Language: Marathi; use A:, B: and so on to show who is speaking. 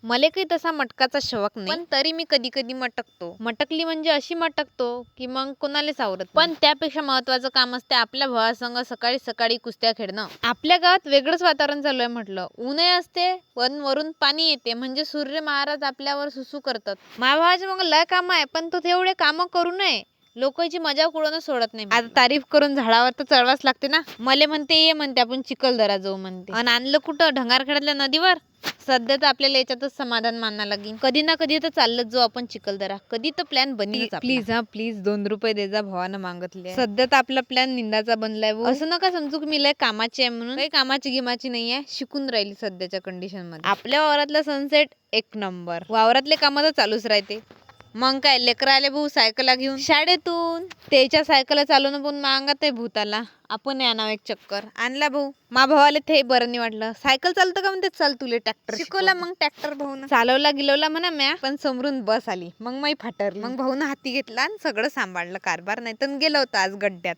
A: मले काही तसा मटकाचा शौक नाही, पण तरी मी कधी कधी मटकतो. मटकली म्हणजे अशी मटकतो की मग कोणालाच आवरत. पण त्यापेक्षा महत्वाचं काम असते आपल्या भावासंग सकाळी सकाळी कुस्त्या खेळणं. आपल्या गावात वेगळंच वातावरण चालू आहे म्हटलं. ऊनही असते पण वरून पाणी येते, म्हणजे सूर्य महाराज आपल्यावर सुसू करतात. माझ्या भावाचे मग लय काम आहे, पण तो तेवढे काम करू नये. लोकांची मजा कुठून सोडत नाही. आता तारीफ करून झाडावर तर चढवाच लागते ना. मले म्हणते ये म्हणते आपण चिखलदरा जाऊ म्हणते, आणि आणलं कुठं ढंगारखेड्यातल्या नदीवर. सध्या तर आपल्याला याच्यातच समाधान मानायला लागेल. कधी ना कधी तर चालत जाऊ आपण चिखलदरा. कधी तर प्लॅन बनी. प्लीज हा प्लीज 2 रुपये दे जा, भावानं मागतले. सध्या तर आपला प्लॅन निंदाचा बनलाय. असं नका समजू की मी लय कामाची आहे म्हणून. काही कामाची गिमाची नाहीये, शिकून राहिली सध्याच्या कंडिशन मध्ये. आपल्या वावरातला सनसेट एक नंबर. वावरातले काम तर चालूच राहते. मग काय, लेकर आले भाऊ सायकला घेऊन शाळेतून, त्याच्या सायकल चालवणं पण मागत आहे भूताला. आपण आणावं एक चक्कर. आणला भाऊ. मा भावाला ते बरं नाही वाटलं. सायकल चालतं का म्हणते, चल तुले ट्रॅक्टर शिकवला. मग ट्रॅक्टर भाऊन चालवला गिलवला म्हणा म्या, पण समोरून बस आली. मग मी फाटरली. मग भाऊन हाती घेतला आणि सगळं सांभाळलं कारभार, नाही तर गेलं होतं आज गड्ड्यात.